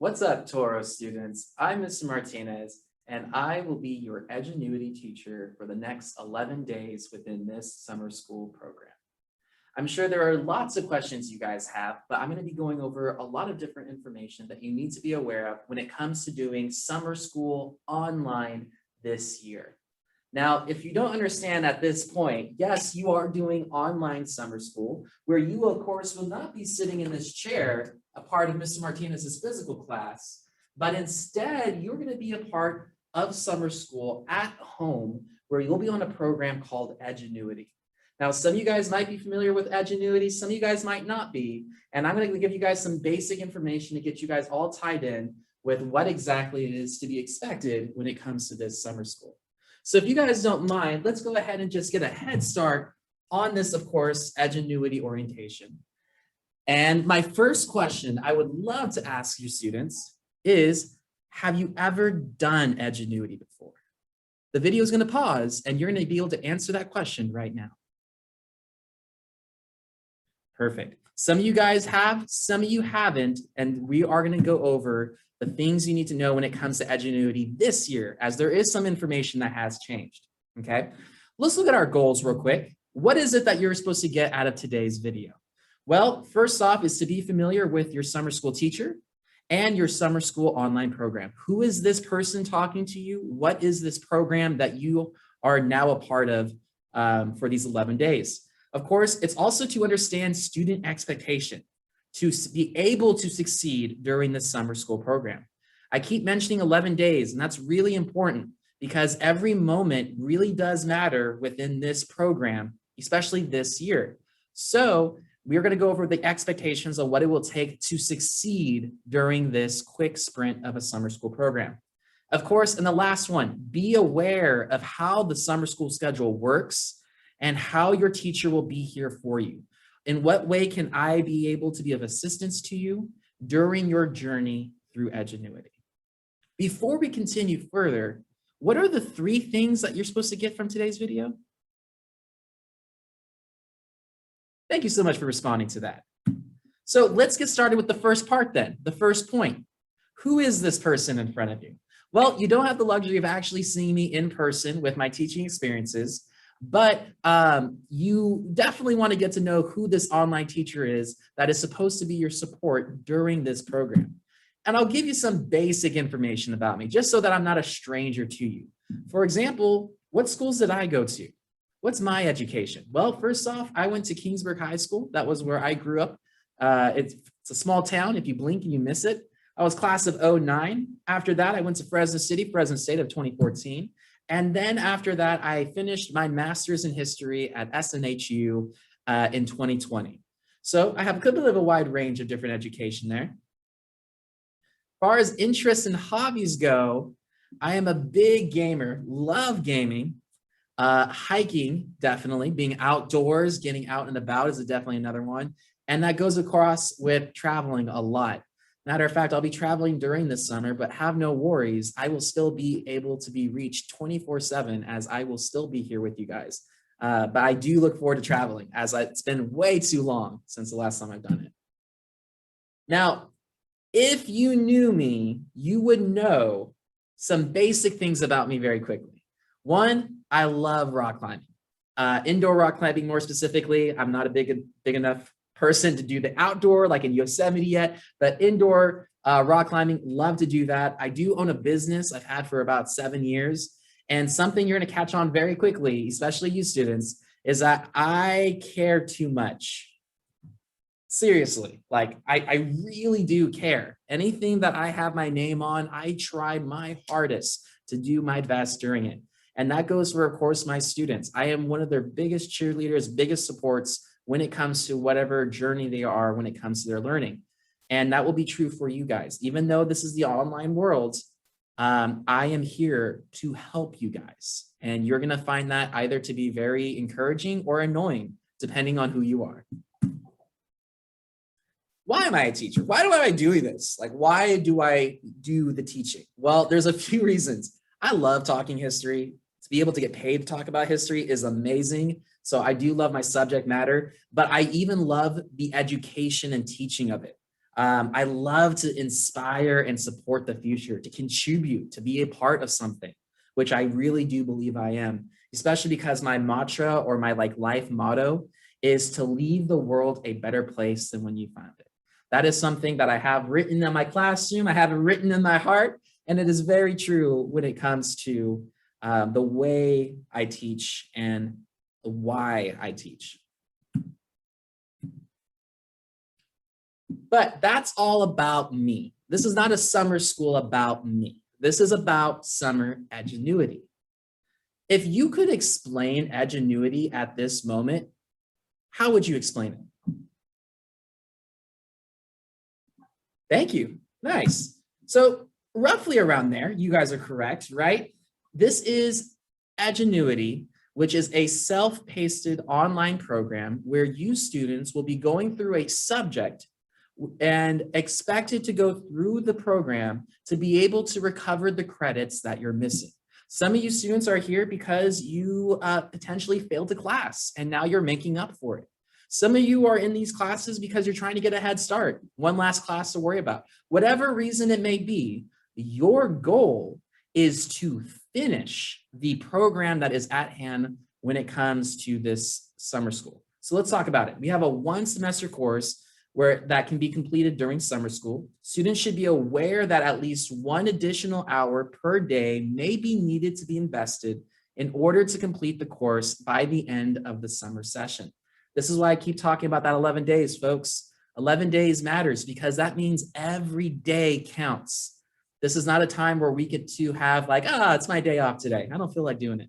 What's up, Toro students? I'm Mr. Martinez, and I will be your Edgenuity teacher for the next 11 days within this summer school program. I'm sure there are lots of questions you guys have, but I'm going to be going over a lot of different information that you need to be aware of when it comes to doing summer school online this year. Now, if you don't understand at this point, yes, you are doing online summer school, where you, of course, will not be sitting in this chair, a part of Mr. Martinez's physical class, but instead, you're going to be a part of summer school at home, where you'll be on a program called Edgenuity. Now, some of you guys might be familiar with Edgenuity, some of you guys might not be, and I'm going to give you guys some basic information to get you guys all tied in with what exactly it is to be expected when it comes to this summer school. So if you guys don't mind, let's go ahead and just get a head start on this, of course, Edgenuity orientation. And my first question I would love to ask you students is, have you ever done Edgenuity before? The video is going to pause and you're going to be able to answer that question right now. Perfect. Some of you guys have, some of you haven't, and we are going to go over the things you need to know when it comes to Edgenuity this year, as there is some information that has changed, okay? Let's look at our goals real quick. What is it that you're supposed to get out of today's video? Well, first off is to be familiar with your summer school teacher and your summer school online program. Who is this person talking to you? What is this program that you are now a part of for these 11 days? Of course, it's also to understand student expectation, to be able to succeed during the summer school program. I keep mentioning 11 days, and that's really important because every moment really does matter within this program, especially this year. So we're going to go over the expectations of what it will take to succeed during this quick sprint of a summer school program. Of course, and the last one, be aware of how the summer school schedule works and how your teacher will be here for you. In what way can I be able to be of assistance to you during your journey through Edgenuity? Before we continue further, what are the 3 things that you're supposed to get from today's video? Thank you so much for responding to that. So let's get started with the first part then, the first point. Who is this person in front of you? Well, you don't have the luxury of actually seeing me in person with my teaching experiences, but you definitely want to get to know who this online teacher is that is supposed to be your support during this program. And I'll give you some basic information about me, just so that I'm not a stranger to you. For example, what schools did I go to? What's my education? Well, first off, I went to Kingsburg High School. That was where I grew up. It's a small town. If you blink and you miss it. I was class of 09. After that, I went to Fresno State of 2014. And then after that, I finished my master's in history at SNHU in 2020. So I have a bit of a wide range of different education there. As far as interests and hobbies go, I am a big gamer, love gaming. Hiking, definitely. Being outdoors, getting out and about is definitely another one. And that goes across with traveling a lot. Matter of fact, I'll be traveling during this summer, but have no worries. I will still be able to be reached 24/7 as I will still be here with you guys. But I do look forward to traveling as it's been way too long since the last time I've done it. Now, if you knew me, you would know some basic things about me very quickly. One, I love rock climbing. Indoor rock climbing more specifically. I'm not a big enough person to do the outdoor like in Yosemite yet, but indoor rock climbing, love to do that. I do own a business I've had for about 7 years, and something you're going to catch on very quickly, especially you students, is that I care too much. Seriously, like I really do care. Anything that I have my name on, I try my hardest to do my best during it. And that goes for, of course, my students. I am one of their biggest cheerleaders, biggest supports when it comes to whatever journey they are when it comes to their learning. And that will be true for you guys. Even though this is the online world, I am here to help you guys. And you're going to find that either to be very encouraging or annoying, depending on who you are. Why am I a teacher? Why am I doing this? Like, why do I do the teaching? Well, there's a few reasons. I love talking history. To be able to get paid to talk about history is amazing. So I do love my subject matter, but I even love the education and teaching of it. I love to inspire and support the future, to contribute, to be a part of something, which I really do believe I am, especially because my mantra or my life motto is to leave the world a better place than when you found it. That is something that I have written in my classroom. I have it written in my heart, and it is very true when it comes to the way I teach and why I teach. But that's all about me. This is not a summer school about me. This is about summer Edgenuity. If you could explain Edgenuity at this moment, how would you explain it? Thank you. Nice. So roughly around there, you guys are correct, right? This is Edgenuity, which is a self-paced online program where you students will be going through a subject and expected to go through the program to be able to recover the credits that you're missing. Some of you students are here because you potentially failed a class and now you're making up for it. Some of you are in these classes because you're trying to get a head start, one last class to worry about. Whatever reason it may be, your goal is to finish the program that is at hand when it comes to this summer school. So let's talk about it. We have a 1 semester course where that can be completed during summer school. Students should be aware that at least 1 additional hour per day may be needed to be invested in order to complete the course by the end of the summer session. This is why I keep talking about that 11 days, folks. 11 days matters because that means every day counts. This is not a time where we get to have it's my day off today. I don't feel like doing it.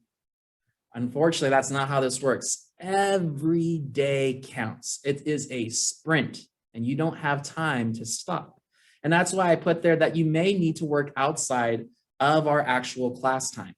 Unfortunately, that's not how this works. Every day counts. It is a sprint and you don't have time to stop. And that's why I put there that you may need to work outside of our actual class time.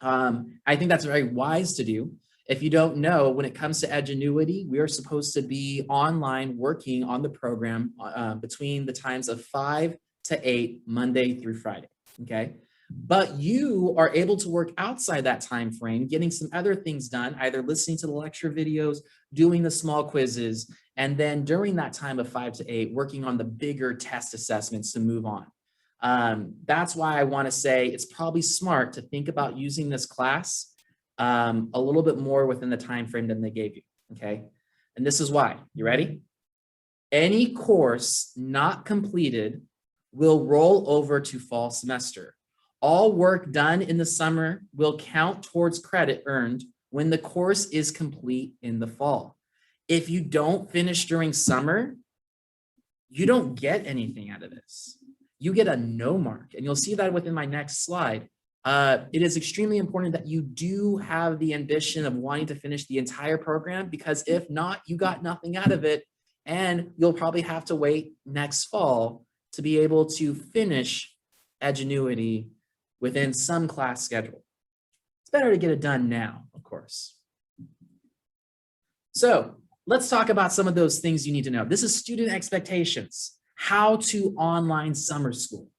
I think that's very wise to do. If you don't know, when it comes to Edgenuity, we are supposed to be online working on the program between the times of 5 to 8, Monday through Friday, okay? But you are able to work outside that time frame, getting some other things done, either listening to the lecture videos, doing the small quizzes, and then during that time of 5 to 8, working on the bigger test assessments to move on. That's why I want to say it's probably smart to think about using this class a little bit more within the time frame than they gave you, okay? And this is why. You ready? Any course not completed will roll over to fall semester. All work done in the summer will count towards credit earned when the course is complete in the fall. If you don't finish during summer, you don't get anything out of this. You get a no mark, and you'll see that within my next slide. It is extremely important that you do have the ambition of wanting to finish the entire program, because if not, you got nothing out of it, and you'll probably have to wait next fall to be able to finish Edgenuity within some class schedule. It's better to get it done now, of course. So let's talk about some of those things you need to know. This is student expectations, how to online summer school.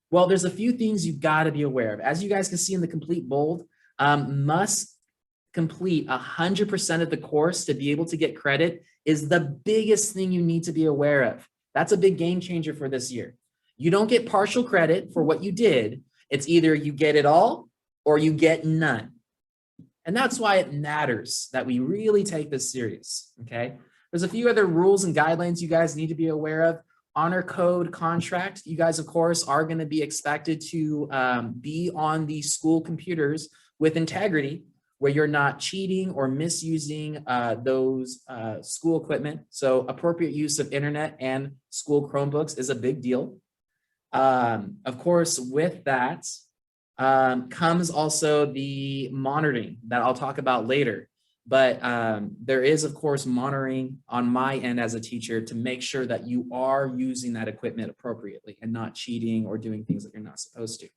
Well, there's a few things you've got to be aware of. As you guys can see in the complete bold, must complete 100% of the course to be able to get credit is the biggest thing you need to be aware of. That's a big game changer for this year. You don't get partial credit for what you did. It's either you get it all or you get none. And that's why it matters that we really take this serious, okay? There's a few other rules and guidelines you guys need to be aware of. Honor code contract. You guys, of course, are going to be expected to be on the school computers with integrity, where you're not cheating or misusing those school equipment. So appropriate use of internet and school Chromebooks is a big deal. Of course, with that comes also the monitoring that I'll talk about later. But there is, of course, monitoring on my end as a teacher to make sure that you are using that equipment appropriately and not cheating or doing things that you're not supposed to.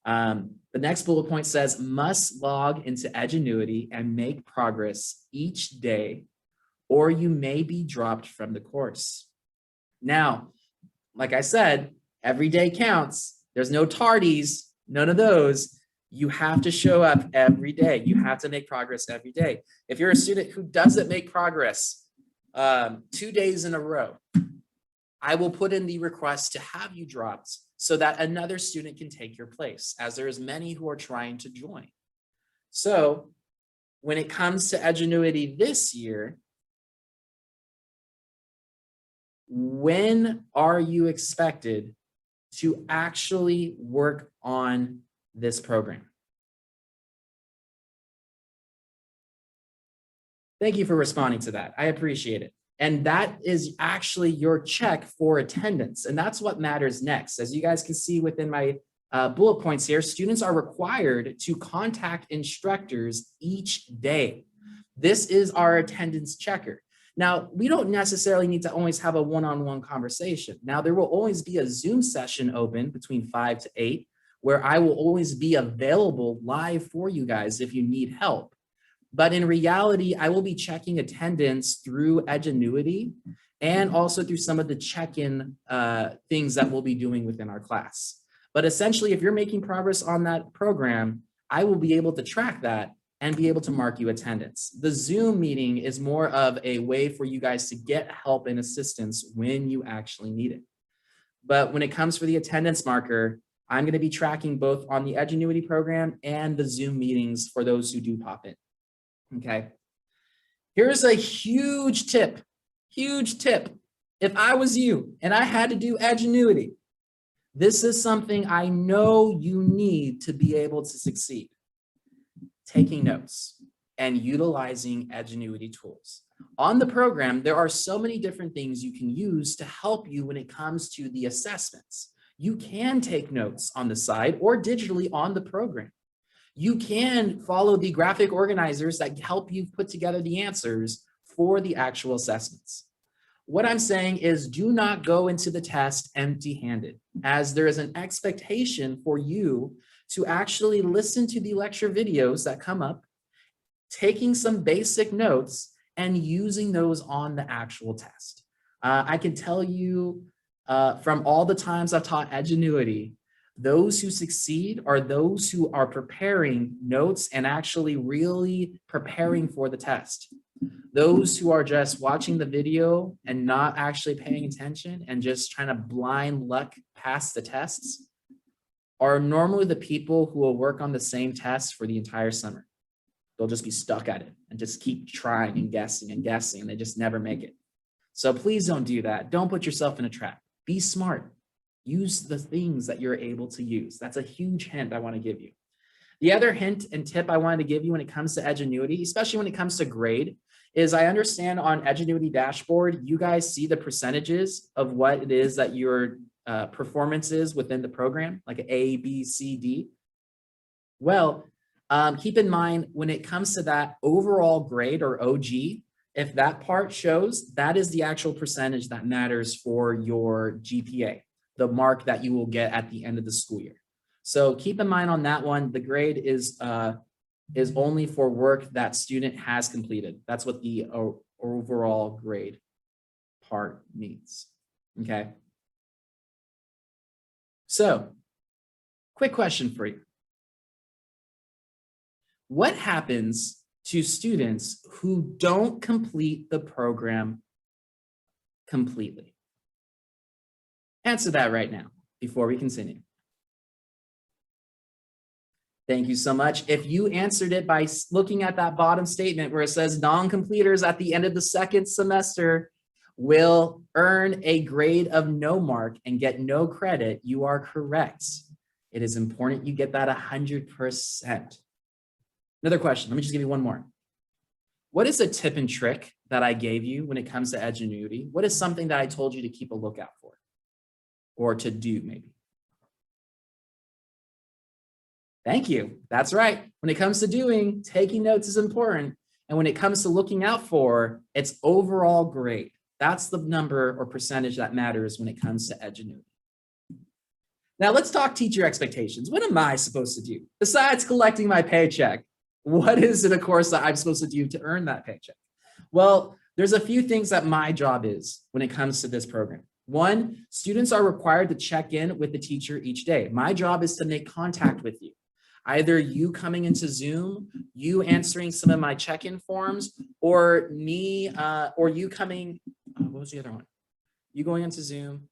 The next bullet point says, must log into Edgenuity and make progress each day, or you may be dropped from the course. Now, like I said, every day counts. There's no tardies, none of those. You have to show up every day. You have to make progress every day. If you're a student who doesn't make progress 2 days in a row, I will put in the request to have you dropped so that another student can take your place, as there's many who are trying to join. So when it comes to Edgenuity this year, when are you expected to actually work on this program? Thank you for responding to that. I appreciate it. And that is actually your check for attendance. And that's what matters next. As you guys can see within my bullet points here, students are required to contact instructors each day. This is our attendance checker. Now, we don't necessarily need to always have a one-on-one conversation. Now, there will always be a Zoom session open between 5 to 8, where I will always be available live for you guys if you need help. But in reality, I will be checking attendance through Edgenuity and also through some of the check-in things that we'll be doing within our class. But essentially, if you're making progress on that program, I will be able to track that and be able to mark you attendance. The Zoom meeting is more of a way for you guys to get help and assistance when you actually need it. But when it comes for the attendance marker, I'm going to be tracking both on the Edgenuity program and the Zoom meetings for those who do pop in. Okay. Here's a huge tip, huge tip. If I was you and I had to do Edgenuity, this is something I know you need to be able to succeed. Taking notes and utilizing Edgenuity tools. On the program, there are so many different things you can use to help you when it comes to the assessments. You can take notes on the side or digitally on the program. You can follow the graphic organizers that help you put together the answers for the actual assessments. What I'm saying is do not go into the test empty-handed, as there is an expectation for you to actually listen to the lecture videos that come up, taking some basic notes and using those on the actual test. I can tell you from all the times I've taught Edgenuity, those who succeed are those who are preparing notes and actually really preparing for the test. Those who are just watching the video and not actually paying attention and just trying to blind luck pass the tests are normally the people who will work on the same test for the entire summer. They'll just be stuck at it and just keep trying and guessing and guessing, and they just never make it. So please don't do that. Don't put yourself in a trap. Be smart. Use the things that you're able to use. That's a huge hint I want to give you. The other hint and tip I wanted to give you when it comes to Edgenuity, especially when it comes to grade, is I understand on Edgenuity dashboard, you guys see the percentages of what it is that your performance is within the program, like A, B, C, D. Well, keep in mind when it comes to that overall grade or OG, if that part shows, that is the actual percentage that matters for your GPA, the mark that you will get at the end of the school year. So keep in mind on that one, the grade is only for work that student has completed. That's what the overall grade part means, okay? So, quick question for you. What happens to students who don't complete the program completely? Answer that right now before we continue. Thank you so much. If you answered it by looking at that bottom statement where it says non-completers at the end of the second semester will earn a grade of no mark and get no credit, you are correct. It is important you get that 100%. Another question, let me just give you one more. What is a tip and trick that I gave you when it comes to Edgenuity? What is something that I told you to keep a lookout for or to do maybe? Thank you. That's right. When it comes to doing, taking notes is important. And when it comes to looking out for, it's overall grade. That's the number or percentage that matters when it comes to Edgenuity. Now let's talk teacher expectations. What am I supposed to do? Besides collecting my paycheck, what is it, of course, that I'm supposed to do to earn that paycheck? Well, there's a few things that my job is when it comes to this program. One, students are required to check in with the teacher each day. My job is to make contact with you. Either you coming into Zoom, you answering some of my check-in forms, or me, or you coming, what was the other one? You going into Zoom,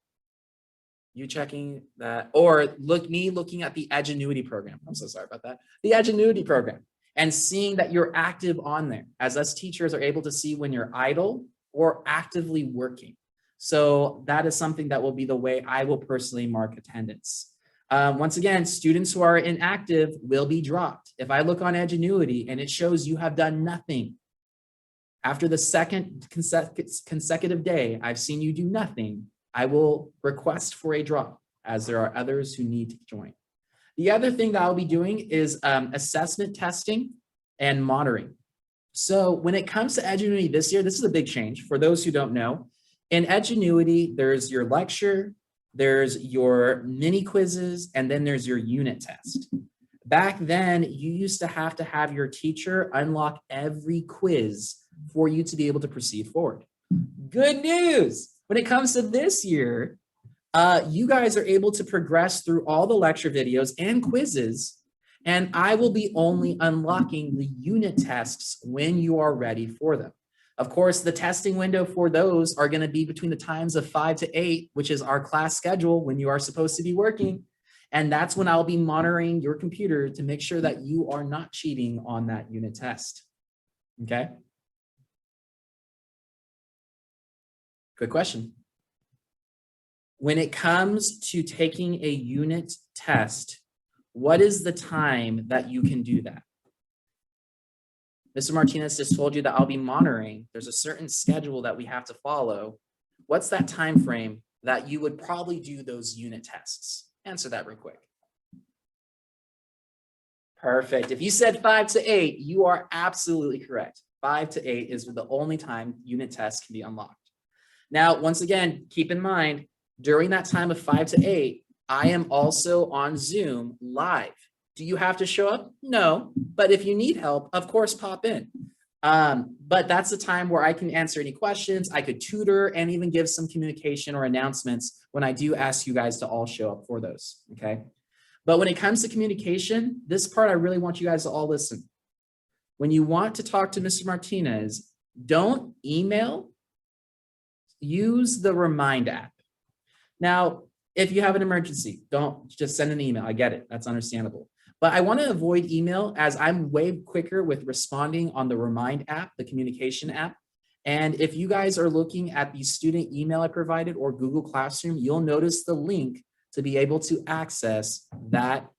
you checking that, or looking at the Edgenuity program. I'm so sorry about that. The Edgenuity program, and seeing that you're active on there, as us teachers are able to see when you're idle or actively working. So that is something that will be the way I will personally mark attendance. Once again, students who are inactive will be dropped. If I look on Edgenuity and it shows you have done nothing, after the second consecutive day, I've seen you do nothing, I will request for a drop, as there are others who need to join. The other thing that I'll be doing is assessment testing and monitoring. So when it comes to Edgenuity this year, this is a big change. For those who don't know, in Edgenuity, there's your lecture, there's your mini quizzes, and then there's your unit test. Back then, you used to have your teacher unlock every quiz for you to be able to proceed forward. Good news! When it comes to this year, you guys are able to progress through all the lecture videos and quizzes, and I will be only unlocking the unit tests when you are ready for them. Of course, the testing window for those are going to be between the times of 5 to 8, which is our class schedule when you are supposed to be working. And that's when I'll be monitoring your computer to make sure that you are not cheating on that unit test. Okay? Good question. When it comes to taking a unit test, what is the time that you can do that? Mr. Martinez just told you that I'll be monitoring. There's a certain schedule that we have to follow. What's that time frame that you would probably do those unit tests? Answer that real quick. Perfect. If you said 5 to 8, you are absolutely correct. 5 to 8 is the only time unit tests can be unlocked. Now, once again, keep in mind, during that time of 5 to 8, I am also on Zoom live. Do you have to show up? No, but if you need help, of course, pop in. But that's the time where I can answer any questions. I could tutor and even give some communication or announcements when I do ask you guys to all show up for those, okay? But when it comes to communication, this part, I really want you guys to all listen. When you want to talk to Mr. Martinez, don't email, use the Remind app. Now, if you have an emergency, don't just send an email. I get it, that's understandable. But I want to avoid email, as I'm way quicker with responding on the Remind app, the communication app. And if you guys are looking at the student email I provided or Google Classroom, you'll notice the link to be able to access that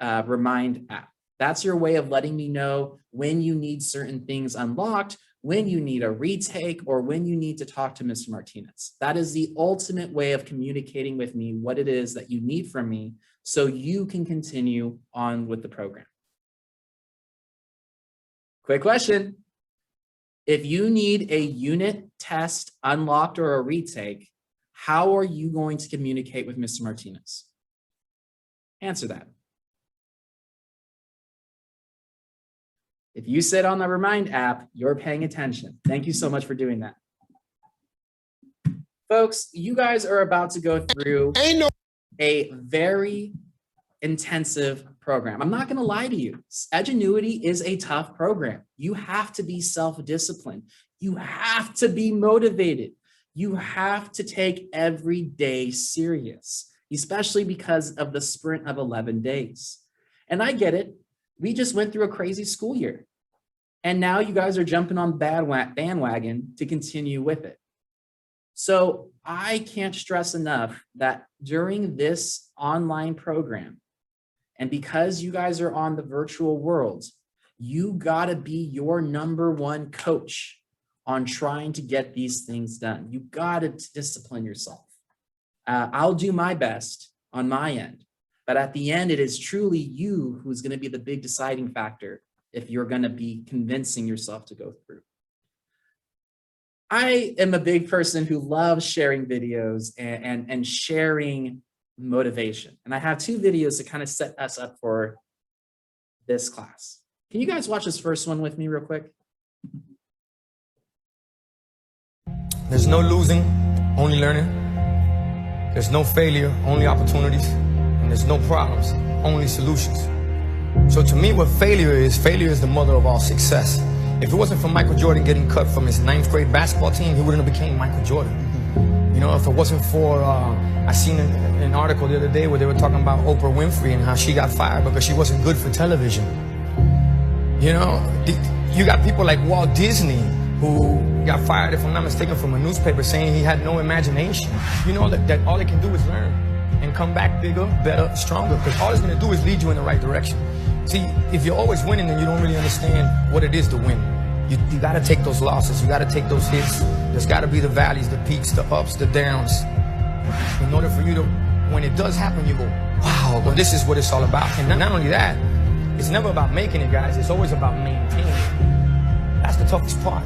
Remind app. That's your way of letting me know when you need certain things unlocked, when you need a retake, or when you need to talk to Mr. Martinez. That is the ultimate way of communicating with me what it is that you need from me, so you can continue on with the program. Quick question. If you need a unit test unlocked or a retake, how are you going to communicate with Mr. Martinez? Answer that. If you said on the Remind app, you're paying attention. Thank you so much for doing that. Folks, you guys are about to go through a very intensive program. I'm not going to lie to you. Edgenuity is a tough program. You have to be self-disciplined. You have to be motivated. You have to take every day serious, especially because of the sprint of 11 days. And I get it. We just went through a crazy school year. And now you guys are jumping on bandwagon to continue with it. So I can't stress enough that during this online program, and because you guys are on the virtual world, you gotta be your #1 coach on trying to get these things done. You gotta discipline yourself. I'll do my best on my end, but at the end, it is truly you who's gonna be the big deciding factor if you're gonna be convincing yourself to go through. I am a big person who loves sharing videos and sharing motivation. And I have 2 videos to kind of set us up for this class. Can you guys watch this first one with me real quick? There's no losing, only learning. There's no failure, only opportunities. And there's no problems, only solutions. So to me, what failure is the mother of all success. If it wasn't for Michael Jordan getting cut from his 9th grade basketball team, he wouldn't have became Michael Jordan. You know, if it wasn't for, I seen an article the other day where they were talking about Oprah Winfrey and how she got fired because she wasn't good for television. You know, you got people like Walt Disney who got fired, if I'm not mistaken, from a newspaper saying he had no imagination. You know, that all they can do is learn and come back bigger, better, stronger, because all it's gonna do is lead you in the right direction. See, if you're always winning, then you don't really understand what it is to win. You gotta take those losses, you gotta take those hits. There's gotta be the valleys, the peaks, the ups, the downs. In order for you to, when it does happen, you go, wow, well, this is what it's all about. And not only that, it's never about making it, guys. It's always about maintaining it. That's the toughest part.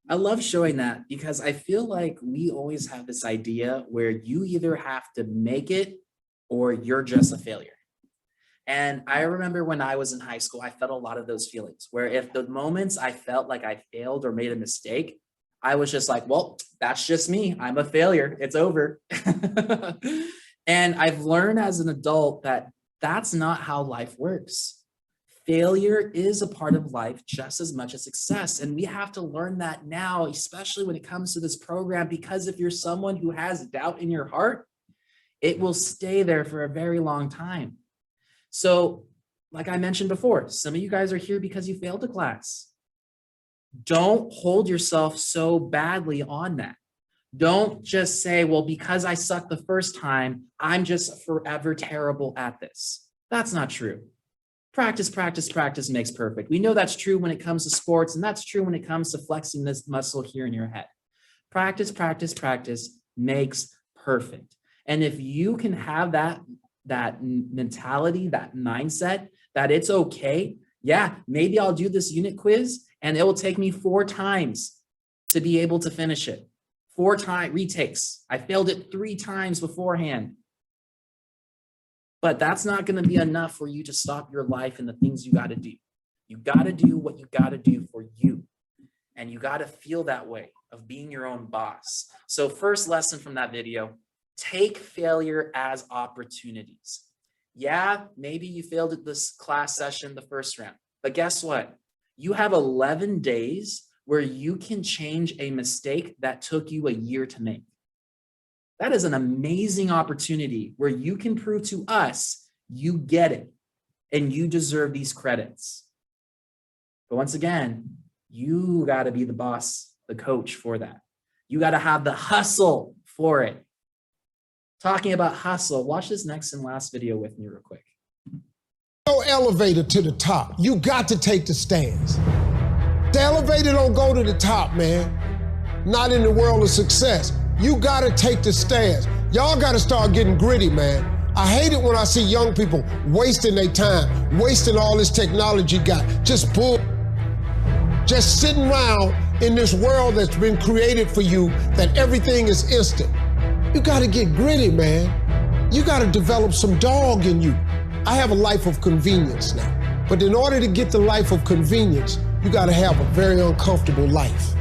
I love showing that because I feel like we always have this idea where you either have to make it or you're just a failure. And I remember when I was in high school, I felt a lot of those feelings where if the moments I felt like I failed or made a mistake, I was just like, well, that's just me. I'm a failure. It's over. And I've learned as an adult that that's not how life works. Failure is a part of life just as much as success. And we have to learn that now, especially when it comes to this program, because if you're someone who has doubt in your heart, it will stay there for a very long time. So like I mentioned before, some of you guys are here because you failed a class. Don't hold yourself so badly on that. Don't just say, well, because I sucked the first time, I'm just forever terrible at this. That's not true. Practice, practice, practice makes perfect. We know that's true when it comes to sports, and that's true when it comes to flexing this muscle here in your head. Practice, practice, practice makes perfect. And if you can have that mentality, that mindset, that it's okay, yeah, maybe I'll do this unit quiz and it will take me 4 times to be able to finish it. 4 retakes. I failed it 3 times beforehand. But that's not going to be enough for you to stop your life and the things you got to do. You got to do what you got to do for you. And you got to feel that way of being your own boss. So first lesson from that video, take failure as opportunities. Yeah, maybe you failed at this class session the first round, but guess what? You have 11 days where you can change a mistake that took you a year to make. That is an amazing opportunity where you can prove to us you get it and you deserve these credits. But once again, you got to be the boss, the coach for that. You got to have the hustle for it. Talking about hustle, watch this next and last video with me real quick. No elevator to the top. You got to take the stairs. The elevator don't go to the top, man. Not in the world of success. You got to take the stairs. Y'all got to start getting gritty, man. I hate it when I see young people wasting their time, wasting all this technology got, just sitting around in this world that's been created for you that everything is instant. You got to get gritty, man. You got to develop some dog in you. I have a life of convenience now, but in order to get the life of convenience, you got to have a very uncomfortable life.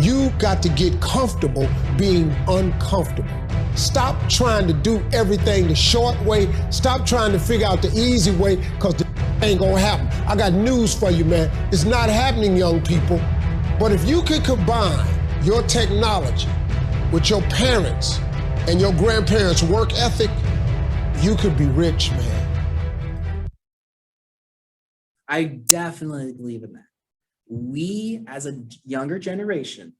You got to get comfortable being uncomfortable. Stop trying to do everything the short way. Stop trying to figure out the easy way, because the ain't gonna happen. I got news for you, man. It's not happening, young people. But if you could combine your technology with your parents and your grandparents' work ethic, you could be rich, man. I definitely believe in that. We, as a younger generation,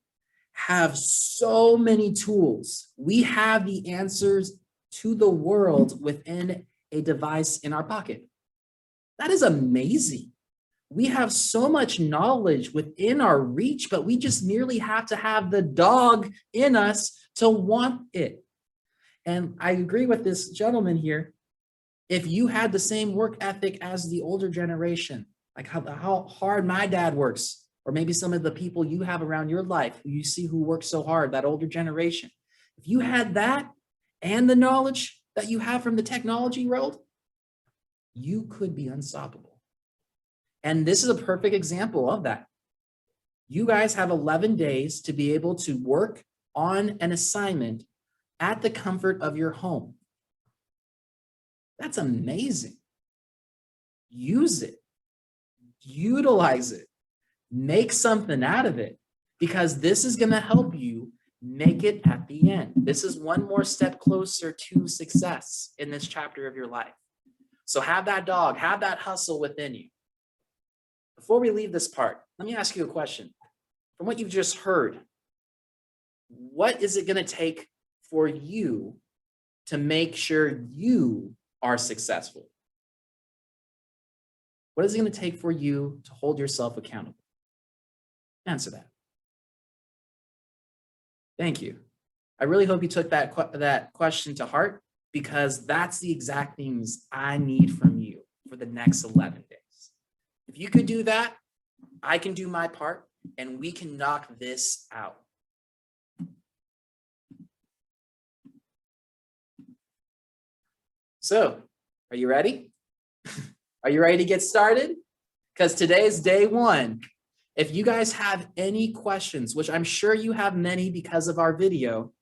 have so many tools. We have the answers to the world within a device in our pocket. That is amazing. We have so much knowledge within our reach, but we just merely have to have the dog in us to want it. And I agree with this gentleman here. If you had the same work ethic as the older generation, like how hard my dad works, or maybe some of the people you have around your life who you see who work so hard, that older generation, if you had that and the knowledge that you have from the technology world, you could be unstoppable. And this is a perfect example of that. You guys have 11 days to be able to work on an assignment at the comfort of your home. That's amazing. Use it. Utilize it. Make something out of it, because this is going to help you Make it at the end. This is one more step closer to success in this chapter of your life. So have that dog, have that hustle within you. Before we leave this part, let me ask you a question. From what you've just heard, what is it going to take for you to make sure you are successful? What is it going to take for you to hold yourself accountable? Answer that. Thank you. I really hope you took that question to heart, because that's the exact things I need from you for the next 11 days. If you could do that, I can do my part, and we can knock this out. So, are you ready? Are you ready to get started? Because today is day one. If you guys have any questions, which I'm sure you have many because of our video,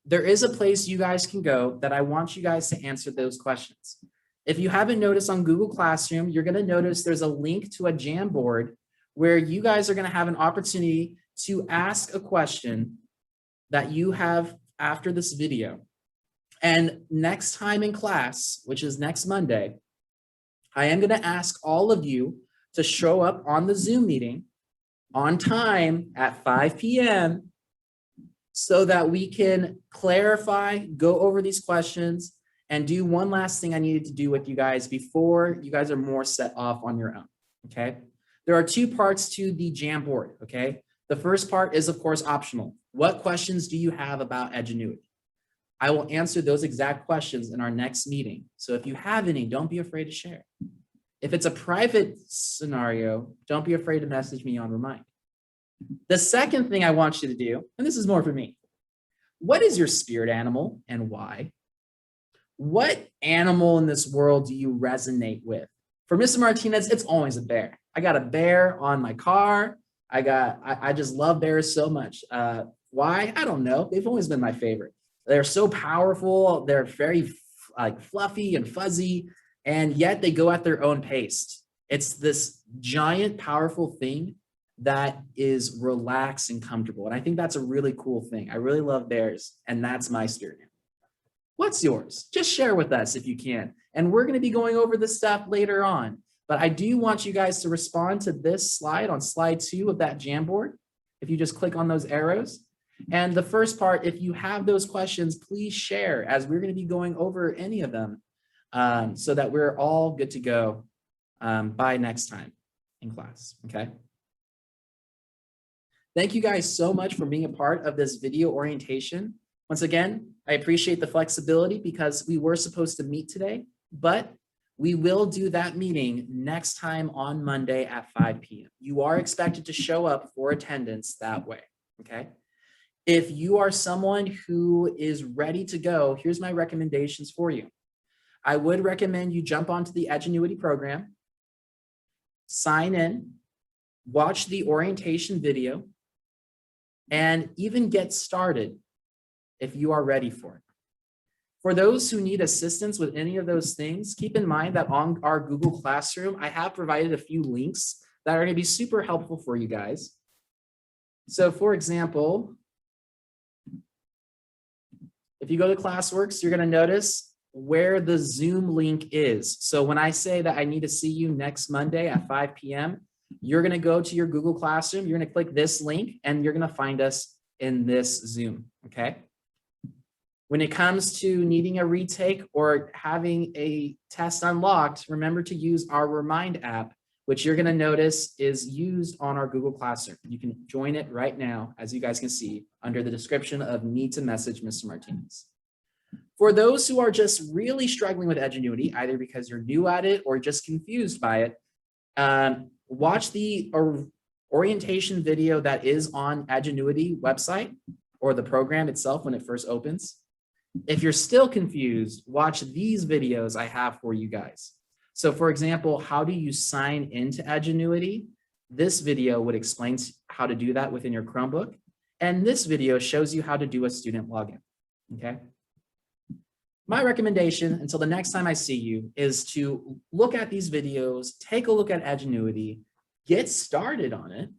there is a place you guys can go that I want you guys to answer those questions. If you haven't noticed on Google Classroom, you're going to notice there's a link to a Jamboard where you guys are going to have an opportunity to ask a question that you have after this video. And next time in class, which is next Monday, I am going to ask all of you to show up on the Zoom meeting on time at 5 p.m. so that we can clarify, go over these questions, and do one last thing I needed to do with you guys before you guys are more set off on your own, okay? There are two parts to the Jamboard, okay? The first part is, of course, optional. What questions do you have about Edgenuity? I will answer those exact questions in our next meeting. So if you have any, don't be afraid to share. If it's a private scenario, don't be afraid to message me on Remind. The second thing I want you to do, and this is more for me, what is your spirit animal and why? What animal in this world do you resonate with? For Mr. Martinez, it's always a bear. I got a bear on my car. I just love bears so much. Why? I don't know. They've always been my favorite. They're so powerful. They're very fluffy and fuzzy, and yet they go at their own pace. It's this giant, powerful thing that is relaxed and comfortable. And I think that's a really cool thing. I really love bears, and that's my spirit. What's yours? Just share with us if you can. And we're going to be going over this stuff later on. But I do want you guys to respond to this slide on slide 2 of that Jamboard. If you just click on those arrows. And the first part, if you have those questions, please share, as we're going to be going over any of them so that we're all good to go by next time in class, okay? Thank you guys so much for being a part of this video orientation. Once again, I appreciate the flexibility because we were supposed to meet today, but we will do that meeting next time on Monday at 5 p.m. You are expected to show up for attendance that way, okay? If you are someone who is ready to go, here's my recommendations for you. I would recommend you jump onto the Edgenuity program, sign in, watch the orientation video, and even get started if you are ready for it. For those who need assistance with any of those things, keep in mind that on our Google Classroom, I have provided a few links that are going to be super helpful for you guys. So for example, if you go to ClassWorks, you're going to notice where the Zoom link is. So when I say that I need to see you next Monday at 5 p.m., you're going to go to your Google Classroom, you're going to click this link, and you're going to find us in this Zoom, okay? When it comes to needing a retake or having a test unlocked, remember to use our Remind app, which you're going to notice is used on our Google Classroom. You can join it right now, as you guys can see, under the description of Need to Message Mr. Martinez. For those who are just really struggling with Edgenuity, either because you're new at it or just confused by it, watch the orientation video that is on Edgenuity website or the program itself when it first opens. If you're still confused, watch these videos I have for you guys. So for example, how do you sign into Edgenuity? This video would explain how to do that within your Chromebook. And this video shows you how to do a student login, okay? My recommendation until the next time I see you is to look at these videos, take a look at Edgenuity, get started on it,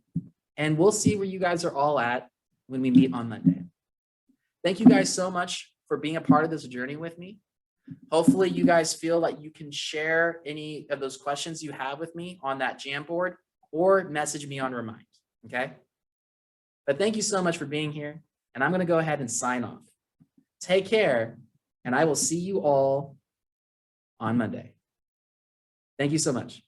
and we'll see where you guys are all at when we meet on Monday. Thank you guys so much for being a part of this journey with me. Hopefully you guys feel like you can share any of those questions you have with me on that Jamboard or message me on Remind, okay? But thank you so much for being here, and I'm gonna go ahead and sign off. Take care, and I will see you all on Monday. Thank you so much.